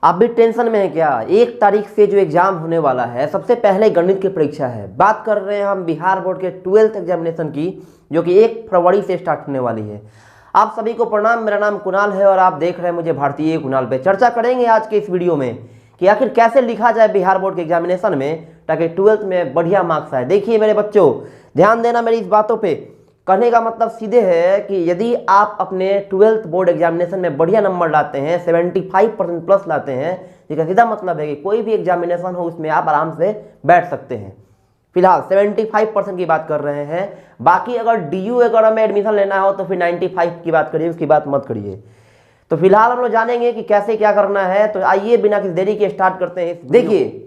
आप भी टेंशन में हैं क्या? 1 तारीख से जो एग्जाम होने वाला है, सबसे पहले गणित की परीक्षा है। बात कर रहे हैं हम बिहार बोर्ड के 12th एग्जामिनेशन की, जो कि 1 फरवरी से स्टार्ट होने वाली है। आप सभी को प्रणाम, मेरा नाम कुणाल है और आप देख रहे हैं मुझे भारतीय कुणाल पे। चर्चा करेंगे आज के इस वीडियो में कि आखिर कैसे लिखा जाए बिहार बोर्ड के एग्जामिनेशन में, ताकि 12th में बढ़िया मार्क्स आए। देखिए मेरे बच्चों, ध्यान देना मेरी इस बातों पे। कहने का मतलब सीधे है कि यदि आप अपने 12th बोर्ड एग्जामिनेशन में बढ़िया नंबर लाते हैं, 75% प्लस लाते हैं, जिसका सीधा मतलब है कि कोई भी एग्जामिनेशन हो उसमें आप आराम से बैठ सकते हैं। फिलहाल 75% की बात कर रहे हैं। बाकी अगर DU अगर में एडमिशन लेना हो तो फिर 95 की बात करिए, उसकी बात मत करिए। तो फिलहाल हम लोग जानेंगे कि कैसे क्या करना है। तो आइए बिना किसी देरी के स्टार्ट करते हैं। देखिए,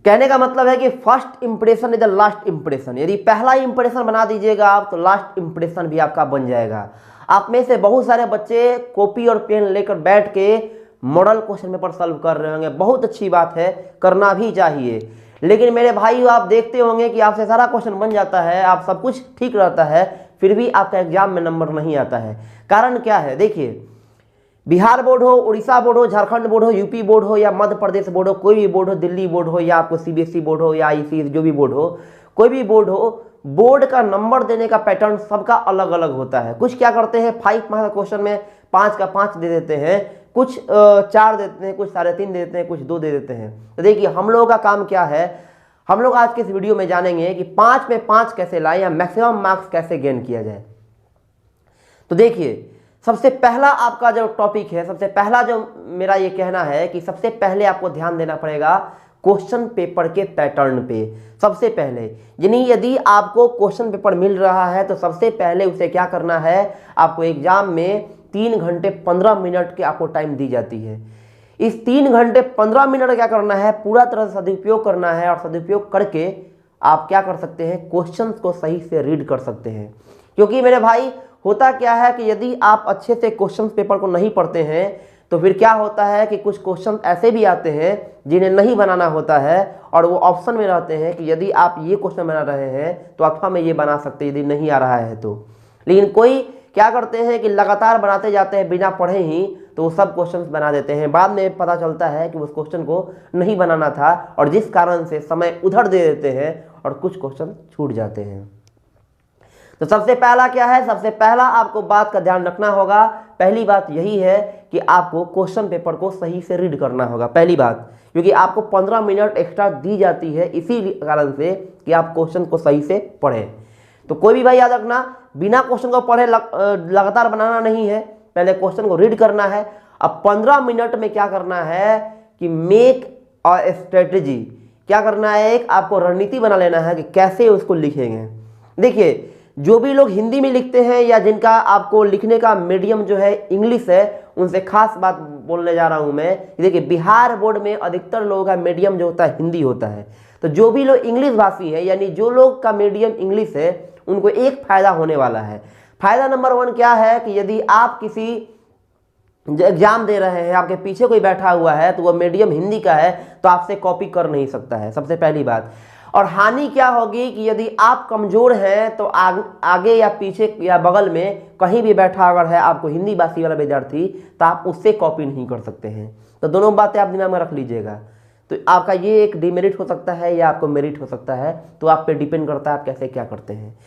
कहने का मतलब है कि first impression is the last impression. यदि पहला इंप्रेशन बना दीजिएगा आप, तो लास्ट इंप्रेशन भी आपका बन जाएगा। आप में से बहुत सारे बच्चे कॉपी और पेन लेकर बैठ के मॉडल क्वेश्चन पेपर सॉल्व कर रहे होंगे। बहुत अच्छी बात है, करना भी चाहिए। लेकिन मेरे भाई, आप देखते होंगे कि आपसे सारा क्वेश्चन बन जाता है, आप सब कुछ ठीक रहता है, फिर भी आपका एग्जाम में नंबर नहीं आता है। कारण क्या है? देखिए, बिहार बोर्ड हो, उड़ीसा बोर्ड हो, झारखंड बोर्ड हो, यूपी बोर्ड हो या मध्य प्रदेश बोर्ड हो, कोई भी बोर्ड हो, दिल्ली बोर्ड हो या आपको CBSE बोर्ड हो या ICSE, जो भी बोर्ड हो, कोई भी बोर्ड हो, बोर्ड का नंबर देने का पैटर्न सबका अलग अलग होता है। कुछ क्या करते हैं, 5 मार्क्स क्वेश्चन में 5 का 5 दे देते हैं, कुछ 4 देते हैं, कुछ 3.5 दे देते हैं, कुछ 2 दे देते हैं। तो देखिए, हम लोगों का काम क्या है, हम लोग आज के इस वीडियो में जानेंगे कि 5 में 5 कैसे लाएं या मैक्सिमम मार्क्स कैसे गेन किया जाए। तो देखिए, सबसे पहला आपका जो टॉपिक है, सबसे पहला जो मेरा ये कहना है कि सबसे पहले आपको ध्यान देना पड़ेगा क्वेश्चन पेपर के पैटर्न पे। सबसे पहले यानी यदि आपको क्वेश्चन पेपर मिल रहा है तो सबसे पहले उसे क्या करना है, आपको एग्जाम में 3 घंटे 15 मिनट के आपको टाइम दी जाती है। इस 3 घंटे 15 मिनट क्या करना है, पूरा तरह से सदुपयोग करना है और सदुपयोग करके आप क्या कर सकते हैं, क्वेश्चन को सही से रीड कर सकते हैं। क्योंकि मेरे भाई, होता क्या है कि यदि आप अच्छे से क्वेश्चन पेपर को नहीं पढ़ते हैं तो फिर क्या होता है कि कुछ क्वेश्चन ऐसे भी आते हैं जिन्हें नहीं बनाना होता है और वो ऑप्शन में रहते हैं कि यदि आप ये क्वेश्चन बना रहे हैं तो अथवा में ये बना सकते हैं, यदि नहीं आ रहा है तो। लेकिन कोई क्या करते हैं कि लगातार बनाते जाते हैं बिना पढ़े ही, तो वो सब क्वेश्चन बना देते हैं। बाद में पता चलता है कि उस क्वेश्चन को नहीं बनाना था और जिस कारण से समय उधर दे देते हैं और कुछ क्वेश्चन छूट जाते हैं। तो सबसे पहला क्या है, सबसे पहला आपको बात का ध्यान रखना होगा। पहली बात यही है कि आपको क्वेश्चन पेपर को सही से रीड करना होगा, पहली बात। क्योंकि आपको 15 मिनट एक्स्ट्रा दी जाती है इसी कारण से कि आप क्वेश्चन को सही से पढ़ें। तो कोई भी भाई याद रखना, बिना क्वेश्चन को पढ़े लगातार बनाना नहीं है, पहले क्वेश्चन को रीड करना है। अब 15 मिनट में क्या करना है कि मेक अ स्ट्रेटेजी, क्या करना है, एक आपको रणनीति बना लेना है कि कैसे उसको लिखेंगे। देखिए, जो भी लोग हिंदी में लिखते हैं या जिनका आपको लिखने का मीडियम जो है इंग्लिश है, उनसे खास बात बोलने जा रहा हूं मैं। देखिए, बिहार बोर्ड में अधिकतर लोगों का मीडियम जो होता है हिंदी होता है। तो जो भी लोग इंग्लिश भाषी है, यानी जो लोग का मीडियम इंग्लिश है, उनको एक फायदा होने वाला है। फायदा नंबर 1 क्या है कि यदि आप किसी एग्जाम दे रहे हैं, आपके पीछे कोई बैठा हुआ है तो वह मीडियम हिंदी का है, तो आपसे कॉपी कर नहीं सकता है, सबसे पहली बात। और हानि क्या होगी कि यदि आप कमजोर हैं तो आगे या पीछे या बगल में कहीं भी बैठा अगर है आपको हिंदी भाषी वाला विद्यार्थी, तो आप उससे कॉपी नहीं कर सकते हैं। तो दोनों बातें आप दिमाग में रख लीजिएगा। तो आपका ये एक डिमेरिट हो सकता है या आपको मेरिट हो सकता है, तो आप पे डिपेंड करता है आप कैसे क्या करते हैं।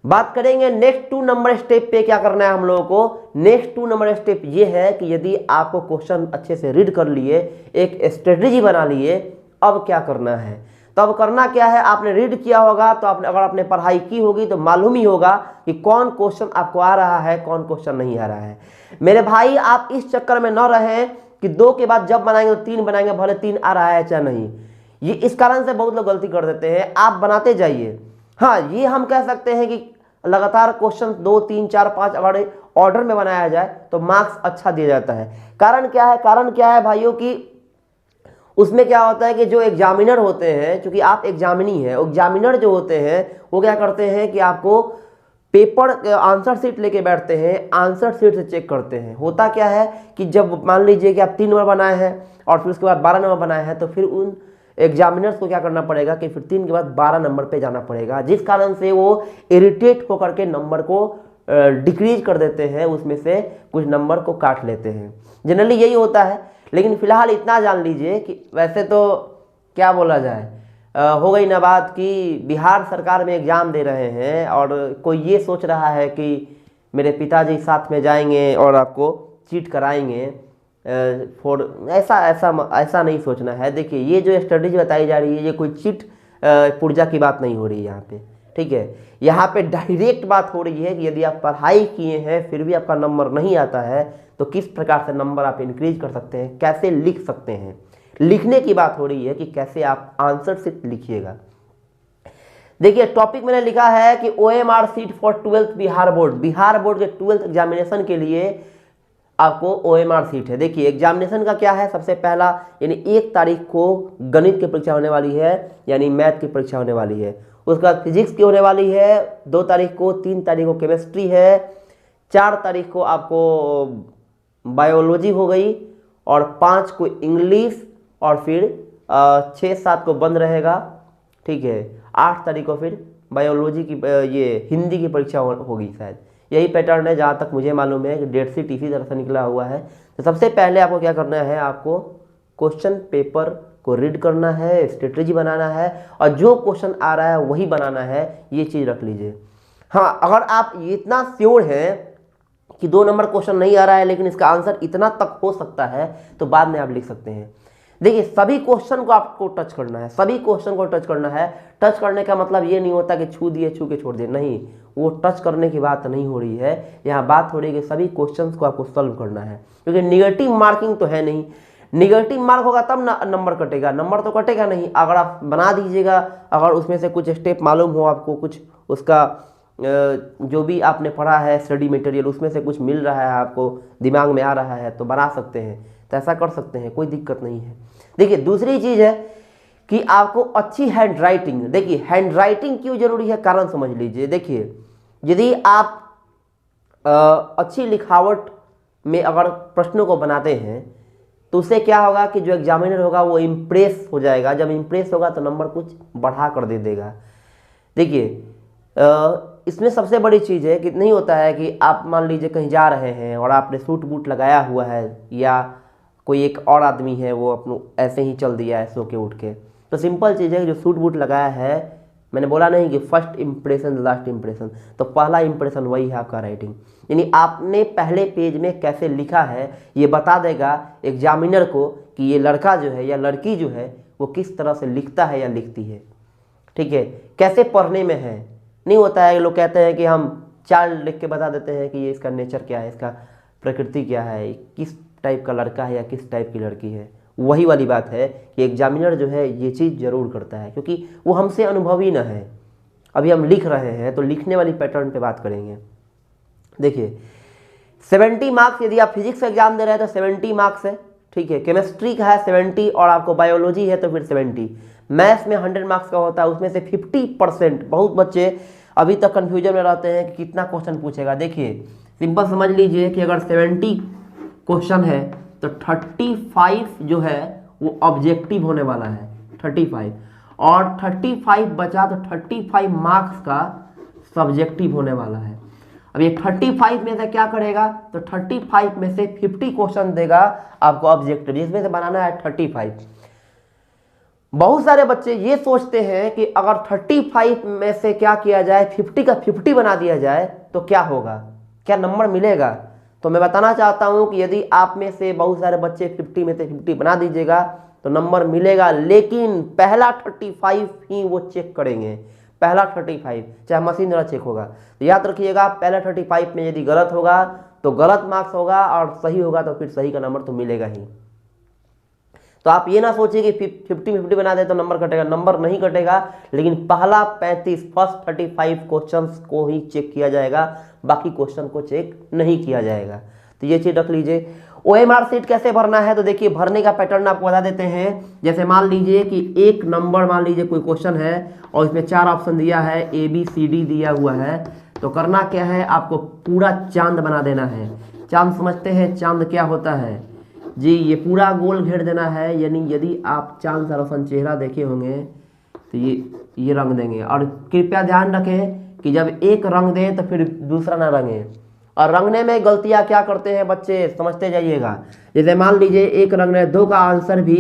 बात करेंगे नेक्स्ट 2 नंबर स्टेप पे, क्या करना है हम लोगों को। नेक्स्ट 2 नंबर स्टेप ये है कि यदि आपको क्वेश्चन अच्छे से रीड कर लिए, एक स्ट्रेटेजी बना लिए, अब क्या करना है। तब करना क्या है, आपने रीड किया होगा तो आपने अगर आपने पढ़ाई की होगी तो मालूम ही होगा कि कौन क्वेश्चन आपको आ रहा है, कौन क्वेश्चन नहीं आ रहा है। मेरे भाई, आप इस चक्कर में न रहें कि 2 के बाद जब बनाएंगे तो 3 बनाएंगे, भले 3 आ रहा है चाहे नहीं। ये इस कारण से बहुत लोग गलती कर देते हैं। आप बनाते जाइए। हाँ, ये हम कह सकते हैं कि लगातार क्वेश्चन 2, 3, 4, 5 अगर ऑर्डर में बनाया जाए तो मार्क्स अच्छा दिया जाता है। कारण क्या है, कारण क्या है भाइयों की, उसमें क्या होता है कि जो एग्जामिनर होते हैं, क्योंकि आप एग्जामिनी है, एग्जामिनर जो होते हैं वो क्या करते हैं कि आपको पेपर आंसर शीट लेके बैठते हैं, आंसर शीट से चेक करते हैं। होता क्या है कि जब मान लीजिए कि आप 3 नंबर बनाए हैं और फिर उसके बाद 12 नंबर बनाए हैं, तो फिर उन एग्जामिनर्स को क्या करना पड़ेगा कि फिर 3 के बाद 12 नंबर पे जाना पड़ेगा, जिस कारण से वो इरिटेट होकर के नंबर को डिक्रीज कर देते हैं, उसमें से कुछ नंबर को काट लेते हैं। जनरली यही होता है। लेकिन फिलहाल इतना जान लीजिए कि वैसे तो क्या बोला जाए, हो गई ना बात कि बिहार सरकार में एग्ज़ाम दे रहे हैं और कोई ये सोच रहा है कि मेरे पिताजी साथ में जाएंगे और आपको चीट कराएंगे। ऐसा ऐसा ऐसा नहीं सोचना है। देखिए ये जो स्ट्रेटेजी बताई जा रही है ये कोई चीट पुर्जा की बात नहीं हो रही है यहाँ पे, ठीक है। यहाँ पे डायरेक्ट बात हो रही है कि यदि आप पढ़ाई किए हैं फिर भी आपका नंबर नहीं आता है तो किस प्रकार से नंबर आप इंक्रीज कर सकते हैं, कैसे लिख सकते हैं। लिखने की बात हो रही है कि कैसे आप आंसर शीट लिखिएगा। देखिए टॉपिक मैंने लिखा है कि OMR seat for 12th Bihar board. Bihar board के 12th एग्जामिनेशन के लिए आपको OMR सीट है। देखिए एग्जामिनेशन का क्या है, सबसे पहला यानी 1 तारीख को गणित की परीक्षा होने वाली है, यानी मैथ की परीक्षा होने वाली है। उसके बाद फिजिक्स की होने वाली है 2 तारीख को, 3 तारीख को केमिस्ट्री है, 4 तारीख को आपको बायोलॉजी हो गई और 5 को इंग्लिश और फिर 6-7 को बंद रहेगा, ठीक है। 8 तारीख को फिर बायोलॉजी की ये हिंदी की परीक्षा होगी शायद, यही पैटर्न है जहाँ तक मुझे मालूम है कि डेट शीट इसी तरह से निकला हुआ है। तो सबसे पहले आपको क्या करना है, आपको क्वेश्चन पेपर को रीड करना है, स्ट्रेटेजी बनाना है और जो क्वेश्चन आ रहा है वही बनाना है, ये चीज़ रख लीजिए। हाँ, अगर आप इतना श्योर हैं कि 2 नंबर क्वेश्चन नहीं आ रहा है लेकिन इसका आंसर इतना तक हो सकता है तो बाद में आप लिख सकते हैं। देखिए सभी क्वेश्चन को आपको टच करना है, सभी क्वेश्चन को टच करना है। टच करने का मतलब ये नहीं होता कि छू दिए छू के छोड़ दिए, नहीं, वो टच करने की बात नहीं हो रही है। यहाँ बात हो रही है कि सभी क्वेश्चंस को आपको सॉल्व करना है, क्योंकि निगेटिव मार्किंग तो है नहीं। निगेटिव मार्क होगा तब ना नंबर कटेगा, नंबर तो कटेगा नहीं। अगर आप बना दीजिएगा, अगर उसमें से कुछ स्टेप मालूम हो आपको, कुछ उसका जो भी आपने पढ़ा है स्टडी मटेरियल उसमें से कुछ मिल रहा है आपको, दिमाग में आ रहा है तो बना सकते हैं, तो ऐसा कर सकते हैं, कोई दिक्कत नहीं है। देखिए दूसरी चीज़ है कि आपको अच्छी हैंड राइटिंग। देखिए हैंड राइटिंग क्यों जरूरी है, कारण समझ लीजिए। देखिए यदि आप अच्छी लिखावट में अगर प्रश्नों को बनाते हैं तो उससे क्या होगा कि जो एग्जामिनर होगा वो इम्प्रेस हो जाएगा। जब इम्प्रेस होगा तो नंबर कुछ बढ़ा कर दे देगा। देखिए इसमें सबसे बड़ी चीज़ है कि नहीं होता है कि आप मान लीजिए कहीं जा रहे हैं और आपने सूट बूट लगाया हुआ है या कोई एक और आदमी है वो अपने ऐसे ही चल दिया है सो के उठ के, तो सिंपल चीज़ है कि जो सूट बूट लगाया है, मैंने बोला नहीं कि फर्स्ट इंप्रेशन लास्ट इंप्रेशन, तो पहला इंप्रेशन वही है आपका राइटिंग। यानी आपने पहले पेज में कैसे लिखा है ये बता देगा एग्जामिनर को कि ये लड़का जो है या लड़की जो है वो किस तरह से लिखता है या लिखती है, ठीक है, कैसे पढ़ने में है। नहीं होता है लोग कहते हैं कि हम चार्ट लिख के बता देते हैं कि ये इसका नेचर क्या है, इसका प्रकृति क्या है, किस टाइप का लड़का है या किस टाइप की लड़की है। वही वाली बात है कि एग्जामिनर जो है ये चीज़ जरूर करता है, क्योंकि वो हमसे अनुभवी न है। अभी हम लिख रहे हैं तो लिखने वाली पैटर्न पे बात करेंगे। देखिए 70 मार्क्स यदि आप फिजिक्स का एग्जाम दे रहे हैं तो 70 मार्क्स है, ठीक है। केमिस्ट्री का है 70 और आपको बायोलॉजी है तो फिर 70। मैथ्स में 100 मार्क्स का होता है, उसमें से 50%। बहुत बच्चे अभी तक कन्फ्यूजन में रहते हैं कि कितना क्वेश्चन पूछेगा। देखिए सिंपल समझ लीजिए कि अगर 70 क्वेश्चन है तो 35 जो है वो ऑब्जेक्टिव होने वाला है, 35, और 35 बचा तो 35 मार्क्स का सब्जेक्टिव होने वाला है। अब ये 35 में से क्या करेगा, तो 35 में से 50 क्वेश्चन देगा आपको ऑब्जेक्टिव, जिसमें से बनाना है 35। बहुत सारे बच्चे ये सोचते हैं कि अगर 35 में से क्या किया जाए, 50 का 50 बना दिया जाए तो क्या होगा, क्या नंबर मिलेगा। तो मैं बताना चाहता हूं कि यदि आप में से बहुत सारे बच्चे 50 में से 50 बना दीजिएगा तो नंबर मिलेगा, लेकिन पहला 35 ही वो चेक करेंगे, पहला 35, चाहे मशीन द्वारा चेक होगा। तो याद रखिएगा पहला 35 में यदि गलत होगा तो गलत मार्क्स होगा और सही होगा तो फिर सही का नंबर तो मिलेगा ही। तो आप ये ना सोचिए कि 50-50 बना दे तो नंबर कटेगा, नंबर नहीं कटेगा, लेकिन पहला 35 फर्स्ट 35 क्वेश्चंस को ही चेक किया जाएगा, बाकी क्वेश्चन को चेक नहीं किया जाएगा। तो ये चीज रख लीजिए। OMR सीट कैसे भरना है, तो देखिए भरने का पैटर्न आपको बता देते हैं। जैसे मान लीजिए कि एक नंबर, मान लीजिए कोई क्वेश्चन है और इसमें 4 ऑप्शन दिया है, ABCD दिया हुआ है, तो करना क्या है, आपको पूरा चांद बना देना है। चांद समझते हैं, चांद क्या होता है जी, ये पूरा गोल घेर देना है। यानी यदि आप चांद सा रोशन चेहरा देखे होंगे तो ये रंग देंगे। और कृपया ध्यान रखें कि जब एक रंग दें तो फिर दूसरा ना रंगे, और रंगने में गलतियां क्या करते हैं बच्चे, समझते जाइएगा। जैसे मान लीजिए एक रंगने 2 का आंसर भी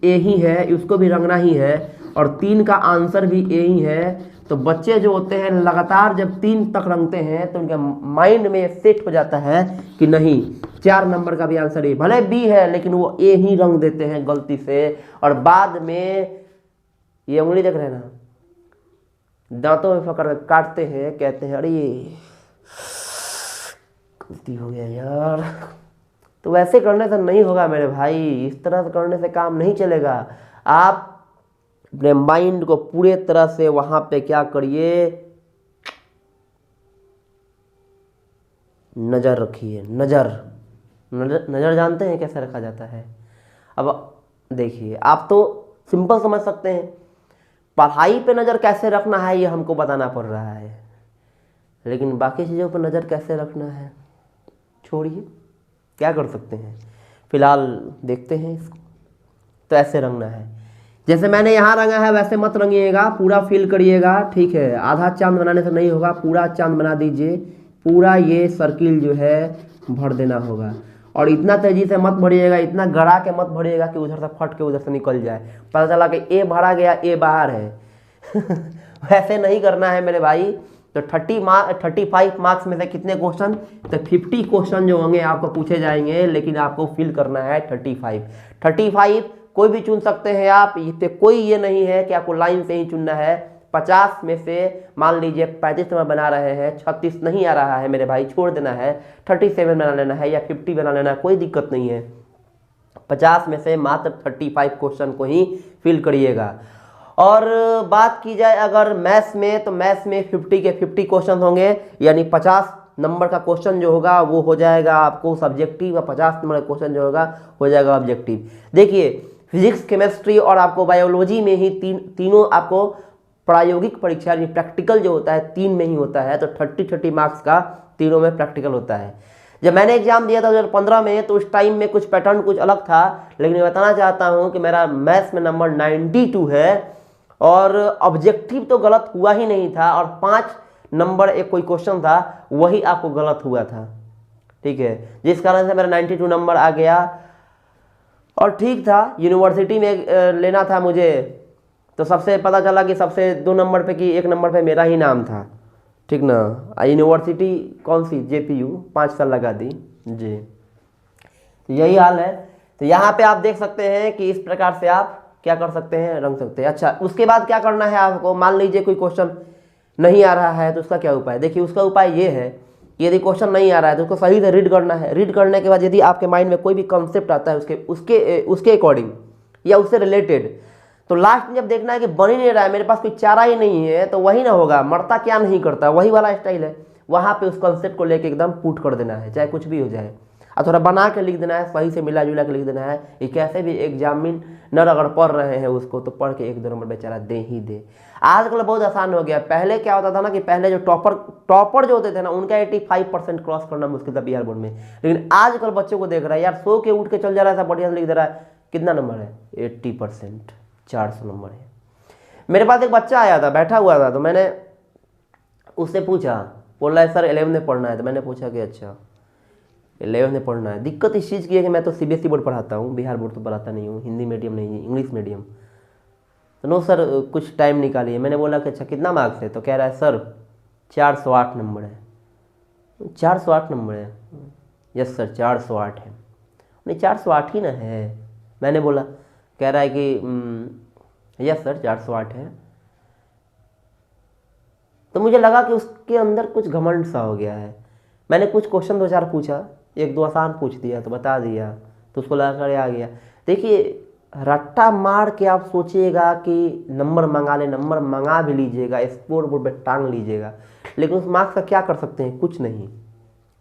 ए ही है, उसको भी रंगना ही है, और 3 का आंसर भी ए ही है, तो बच्चे जो होते हैं लगातार जब 3 तक रंगते हैं तो उनके माइंड में सेट हो जाता है कि नहीं 4 नंबर का भी आंसर ए, भले बी है लेकिन वो ए ही रंग देते हैं गलती से, और बाद में ये उंगली देख रहे हैं ना, दांतों में पकड़ काटते हैं, कहते हैं अरे गलती हो गया यार। तो वैसे करने से नहीं होगा मेरे भाई, इस तरह से करने से काम नहीं चलेगा। आप अपने माइंड को पूरे तरह से वहां पे क्या करिए, नजर रखिए। नजर नजर नजर जानते हैं कैसे रखा जाता है? अब देखिए, आप तो सिंपल समझ सकते हैं, पढ़ाई पे नजर कैसे रखना है ये हमको बताना पड़ रहा है, लेकिन बाकी चीज़ों पर नज़र कैसे रखना है छोड़िए, क्या कर सकते हैं, फिलहाल देखते हैं इसको। तो ऐसे रंगना है, जैसे मैंने यहाँ रंगा है वैसे मत रंगिएगा, पूरा फिल करिएगा, ठीक है। आधा चांद बनाने से नहीं होगा, पूरा चांद बना दीजिए, पूरा ये सर्किल जो है भर देना होगा। और इतना तेजी से मत भरिएगा, इतना गड़ा के मत भरिएगा कि उधर से फट के उधर से निकल जाए, पता चला कि ए भरा गया ए बाहर है वैसे नहीं करना है मेरे भाई। तो 35 मार्क्स में से कितने क्वेश्चन, तो 50 क्वेश्चन जो होंगे आपको पूछे जाएंगे, लेकिन आपको फिल करना है 35 कोई भी चुन सकते हैं आप, इस कोई ये नहीं है कि आपको लाइन से ही चुनना है। 50 में से मान लीजिए 35 नंबर बना रहे हैं, 36 नहीं आ रहा है मेरे भाई, छोड़ देना है, 37 बना लेना है या 50 बना लेना है, कोई दिक्कत नहीं है। 50 में से मात्र 35 क्वेश्चन को ही फिल करिएगा। और बात की जाए अगर मैथ्स में, तो मैथ्स में 50 के 50 क्वेश्चन होंगे, यानी 50 नंबर का क्वेश्चन जो होगा वो हो जाएगा आपको सब्जेक्टिव, और 50 नंबर का क्वेश्चन जो होगा हो जाएगा ऑब्जेक्टिव। देखिए फिजिक्स, केमिस्ट्री और आपको बायोलॉजी में ही तीनों आपको प्रायोगिक परीक्षा यानी प्रैक्टिकल जो होता है 3 में ही होता है, तो 30 मार्क्स का तीनों में प्रैक्टिकल होता है। जब मैंने एग्जाम दिया था 2015 में, तो उस टाइम में कुछ पैटर्न कुछ अलग था, लेकिन मैं बताना चाहता हूं कि मेरा मैथ्स में नंबर 92 है, और ऑब्जेक्टिव तो गलत हुआ ही नहीं था, और 5 नंबर एक कोई क्वेश्चन था वही आपको गलत हुआ था, ठीक है, जिस कारण से मेरा 92 नंबर आ गया। और ठीक था, यूनिवर्सिटी में लेना था मुझे, तो सबसे पता चला कि सबसे 2 नंबर पे कि 1 नंबर पे मेरा ही नाम था, ठीक ना। यूनिवर्सिटी कौन सी, JPU, 5 साल लगा दी जी। तो यही हाल है। तो यहाँ पे आप देख सकते हैं कि इस प्रकार से आप क्या कर सकते हैं, रंग सकते हैं। अच्छा, उसके बाद क्या करना है आपको, मान लीजिए कोई क्वेश्चन नहीं आ रहा है तो उसका क्या उपाय, देखिए उसका उपाय ये है कि यदि क्वेश्चन नहीं आ रहा है तो उसको सही से रीड करना है। रीड करने के बाद यदि आपके माइंड में कोई भी कॉन्सेप्ट आता है उसके अकॉर्डिंग या उससे रिलेटेड, तो लास्ट में जब देखना है कि बन ही नहीं रहा है, मेरे पास कोई चारा ही नहीं है, तो वही ना होगा, मरता क्या नहीं करता, वही वाला स्टाइल है। वहाँ पे उस कॉन्सेप्ट को लेके एकदम पुट कर देना है, चाहे कुछ भी हो जाए, और थोड़ा बना के लिख देना है, सही से मिला जुला के लिख देना है। ये कैसे भी एग्जामिनर अगर पढ़ रहे हैं उसको, तो पढ़ के 1-2 नंबर बेचारा दे ही दे। आजकल बहुत आसान हो गया, पहले क्या होता था ना कि पहले जो टॉपर जो होते थे ना, उनका 85% क्रॉस करना मुश्किल था बिहार बोर्ड में, लेकिन आजकल बच्चों को देख रहा है यार, सो के उठ के चल जा रहा है, सब बढ़िया से लिख दे रहा है। कितना नंबर है, 80%, 400 नंबर है। मेरे पास एक बच्चा आया था, बैठा हुआ था, तो मैंने उससे पूछा, बोल रहा है सर 11 में पढ़ना है। तो मैंने पूछा कि अच्छा 11 में पढ़ना है, दिक्कत इस चीज़ की है कि मैं तो CBSE बोर्ड पढ़ाता हूँ, बिहार बोर्ड तो पढ़ाता नहीं हूँ, हिंदी मीडियम नहीं, इंग्लिश मीडियम। तो नो सर कुछ टाइम निकालिए। मैंने बोला कि अच्छा कितना मार्क्स है, तो कह रहा है सर 408 नंबर है। 408 नंबर है, यस सर 408 है। नहीं 408 ही ना है, मैंने बोला। कह रहा है कि यस सर 408 है। तो मुझे लगा कि उसके अंदर कुछ घमंड सा हो गया है। मैंने कुछ क्वेश्चन 2-4 पूछा, 1-2 आसान पूछ दिया तो बता दिया, तो उसको लगा कर आ गया। देखिए रट्टा मार के आप सोचिएगा कि नंबर मंगा ले, नंबर मंगा भी लीजिएगा, स्कोर बोर्ड पे टांग लीजिएगा, लेकिन उस मार्क्स का क्या कर सकते हैं, कुछ नहीं,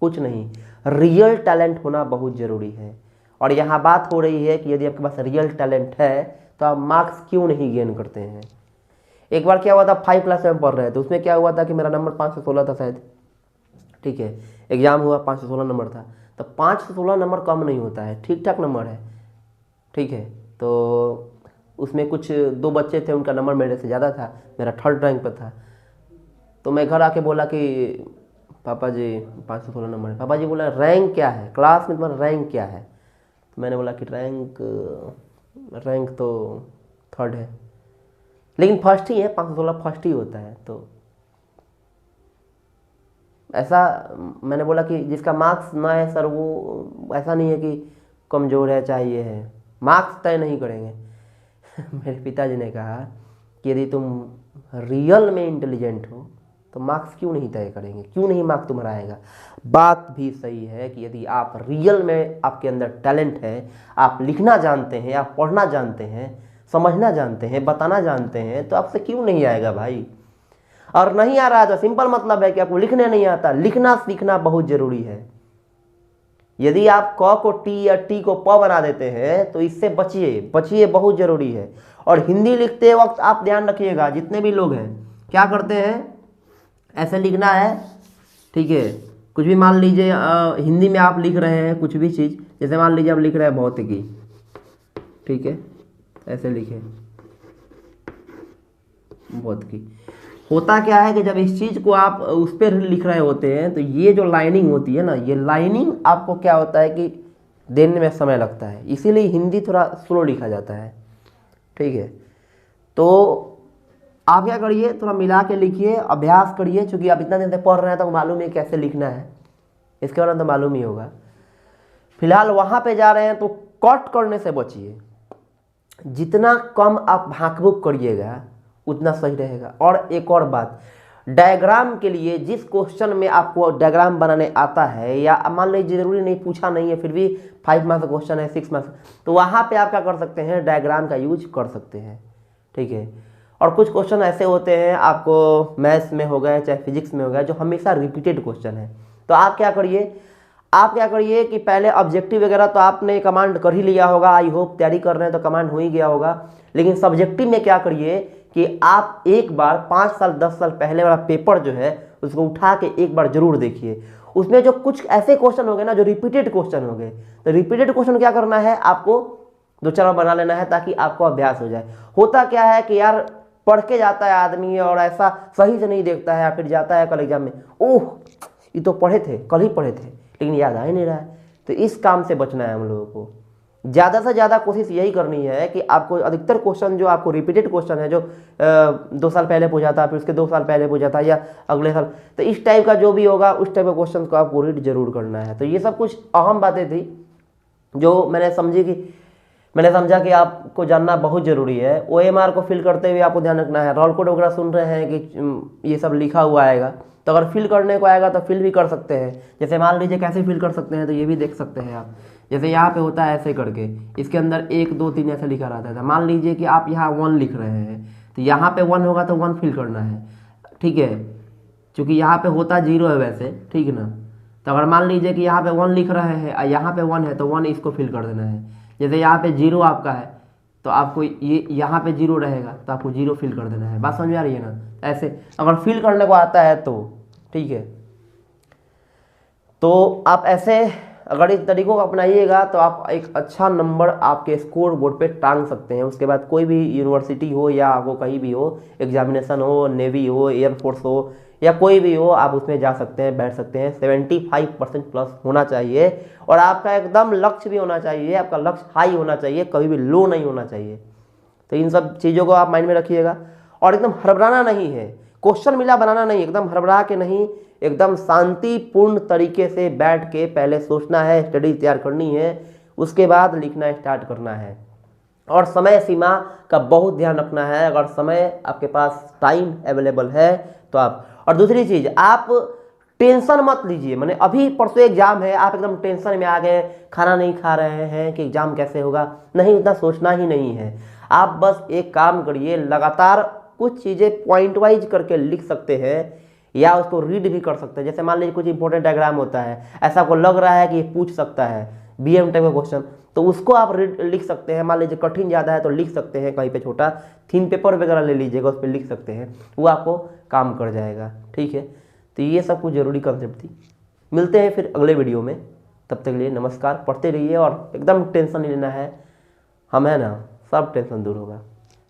कुछ नहीं। रियल टैलेंट होना बहुत ज़रूरी है। और यहाँ बात हो रही है कि यदि आपके पास रियल टैलेंट है तो आप मार्क्स क्यों नहीं गेन करते हैं। एक बार क्या हुआ था, 5 क्लास में पढ़ रहे थे, उसमें क्या हुआ था कि मेरा नंबर 516 था शायद, ठीक है, एग्जाम हुआ 516 नंबर था। तो 516 नंबर कम नहीं होता है, ठीक ठाक नंबर है, ठीक है। तो उसमें कुछ 2 बच्चे थे, उनका नंबर मेरे से ज़्यादा था, मेरा 3rd रैंक पर था। तो मैं घर आके बोला कि पापा जी 516 नंबर है। पापा जी बोला रैंक क्या है, क्लास में तुम्हारा रैंक क्या है? तो मैंने बोला कि रैंक तो थर्ड है, लेकिन फर्स्ट ही है, 516 फर्स्ट ही होता है। तो ऐसा मैंने बोला कि जिसका मार्क्स ना है सर, वो ऐसा नहीं है कि कमज़ोर है, चाहिए है, मार्क्स तय नहीं करेंगे। मेरे पिताजी ने कहा कि यदि तुम रियल में इंटेलिजेंट हो तो मार्क्स क्यों नहीं तय करेंगे, क्यों नहीं मार्क्स तुम्हारा आएगा। बात भी सही है कि यदि आप रियल में आपके अंदर टैलेंट है, आप लिखना जानते हैं, आप पढ़ना जानते हैं, समझना जानते हैं, बताना जानते हैं, तो आपसे क्यों नहीं आएगा भाई। और नहीं आ रहा है तो सिंपल मतलब है कि आपको लिखने नहीं आता। लिखना सीखना बहुत जरूरी है। यदि आप क को टी या टी को प बना देते हैं तो इससे बचिए, बचिए, बहुत जरूरी है। और हिंदी लिखते वक्त आप ध्यान रखिएगा, जितने भी लोग हैं क्या करते हैं, ऐसे लिखना है, ठीक है, कुछ भी मान लीजिए हिंदी में आप लिख रहे हैं कुछ भी चीज़, जैसे मान लीजिए आप लिख रहे हैं भौतिकी, ठीक है, ऐसे लिखे भौतिकी। होता क्या है कि जब इस चीज़ को आप उस पर लिख रहे होते हैं तो ये जो लाइनिंग होती है ना, ये लाइनिंग आपको क्या होता है कि देने में समय लगता है, इसीलिए हिंदी थोड़ा स्लो लिखा जाता है, ठीक है। तो आप क्या करिए, थोड़ा मिला के लिखिए, अभ्यास करिए, क्योंकि आप इतना दिन से पढ़ रहे हैं तो मालूम है कैसे लिखना है, इसके बारे में तो मालूम ही होगा। फिलहाल वहाँ पे जा रहे हैं तो कट करने से बचिए, जितना कम आप भाग करिएगा उतना सही रहेगा। और एक और बात, डायग्राम के लिए जिस क्वेश्चन में आपको डायग्राम बनाने आता है, या मान लीजिए जरूरी नहीं, पूछा नहीं है, फिर भी 5 मार्क्स का क्वेश्चन है, 6 मार्क्स, तो वहाँ पे आप क्या कर सकते हैं, डायग्राम का यूज कर सकते हैं, ठीक है। और कुछ क्वेश्चन ऐसे होते हैं आपको मैथ्स में हो गए चाहे फिजिक्स में हो गए, जो हमेशा रिपीटेड क्वेश्चन है। तो आप क्या करिए कि पहले ऑब्जेक्टिव वगैरह तो आपने कमांड कर ही लिया होगा, आई होप तैयारी कर रहे हैं तो कमांड हो ही गया होगा। लेकिन सब्जेक्टिव में क्या करिए कि आप एक बार 5 साल 10 साल पहले वाला पेपर जो है उसको उठा के एक बार जरूर देखिए। उसमें जो कुछ ऐसे क्वेश्चन हो गए ना जो रिपीटेड क्वेश्चन हो गए, तो रिपीटेड क्वेश्चन क्या करना है, आपको 2-4 बना लेना है ताकि आपको अभ्यास हो जाए। होता क्या है कि यार पढ़ के जाता है आदमी और ऐसा सही से नहीं देखता है, या फिर जाता है कल एग्जाम में, ओह ये तो पढ़े थे, कल ही पढ़े थे, लेकिन याद आ ही नहीं रहा है। तो इस काम से बचना है हम लोगों को। ज़्यादा से ज़्यादा कोशिश यही करनी है कि आपको अधिकतर क्वेश्चन जो आपको रिपीटेड क्वेश्चन है, जो 2 साल पहले पूछा था, फिर उसके 2 साल पहले पूछा था, या अगले साल, तो इस टाइप का जो भी होगा उस टाइप का क्वेश्चन को आपको रीड जरूर करना है। तो ये सब कुछ अहम बातें थी जो मैंने समझा कि आपको जानना बहुत ज़रूरी है। OMR को फिल करते हुए आपको ध्यान रखना है। रोल कोड वगैरह सुन रहे हैं कि ये सब लिखा हुआ आएगा, तो अगर फिल करने को आएगा तो फिल भी कर सकते हैं। जैसे मान लीजिए कैसे फिल कर सकते हैं, तो ये भी देख सकते हैं आप। जैसे यहाँ पे होता है ऐसे करके, इसके अंदर 1 2 3 ऐसे लिखा रहता है। मान लीजिए कि आप यहाँ 1 लिख रहे हैं, तो यहाँ पे 1 होगा तो 1 फिल करना है, ठीक है, क्योंकि यहाँ पे होता 0 है वैसे, ठीक है ना। तो अगर मान लीजिए कि यहाँ पे 1 लिख रहे हैं और यहाँ पे 1 है तो 1 इसको फिल कर देना है। जैसे यहाँ पे 0 आपका है तो आपको ये यहाँ पे 0 रहेगा तो आपको 0 फिल कर देना है। बात समझ में आ रही है ना। ऐसे अगर फिल करने को आता है तो ठीक है, तो आप ऐसे अगर इस तरीकों को अपनाइएगा तो आप एक अच्छा नंबर आपके स्कोर बोर्ड पे टांग सकते हैं। उसके बाद कोई भी यूनिवर्सिटी हो या आपको कहीं भी हो, एग्जामिनेशन हो, नेवी हो, एयरफोर्स हो, या कोई भी हो, आप उसमें जा सकते हैं, बैठ सकते हैं। 75% प्लस होना चाहिए और आपका एकदम लक्ष्य भी होना चाहिए, आपका लक्ष्य हाई होना चाहिए, कभी भी लो नहीं होना चाहिए। तो इन सब चीज़ों को आप माइंड में रखिएगा। और एकदम हड़बड़ाना नहीं है, क्वेश्चन मिला बनाना नहीं, एकदम हड़बड़ा के नहीं, एकदम शांतिपूर्ण तरीके से बैठ के पहले सोचना है, स्टडी तैयार करनी है, उसके बाद लिखना स्टार्ट करना है। और समय सीमा का बहुत ध्यान रखना है। अगर समय आपके पास टाइम अवेलेबल है तो आप, और दूसरी चीज़, आप टेंशन मत लीजिए। मैंने अभी परसों एग्जाम है, आप एकदम टेंशन में आ गए, खाना नहीं खा रहे हैं कि एग्जाम कैसे होगा, नहीं, उतना सोचना ही नहीं है। आप बस एक काम करिए, लगातार कुछ चीज़ें पॉइंट वाइज करके लिख सकते हैं या उसको रीड भी कर सकते हैं। जैसे मान लीजिए कुछ इंपॉर्टेंट डायग्राम होता है, ऐसा आपको लग रहा है कि ये पूछ सकता है BM टाइप का क्वेश्चन, तो उसको आप लिख सकते हैं। मान लीजिए कठिन ज़्यादा है तो लिख सकते हैं, कहीं पे छोटा थीम पेपर वगैरह ले लीजिएगा, उस पर लिख सकते हैं, वो आपको काम कर जाएगा, ठीक है। तो ये सब कुछ ज़रूरी कंसेप्ट थी। मिलते हैं फिर अगले वीडियो में, तब तक के लिए नमस्कार। पढ़ते रहिए और एकदम टेंशन नहीं लेना है, हम है ना, सब टेंशन दूर होगा।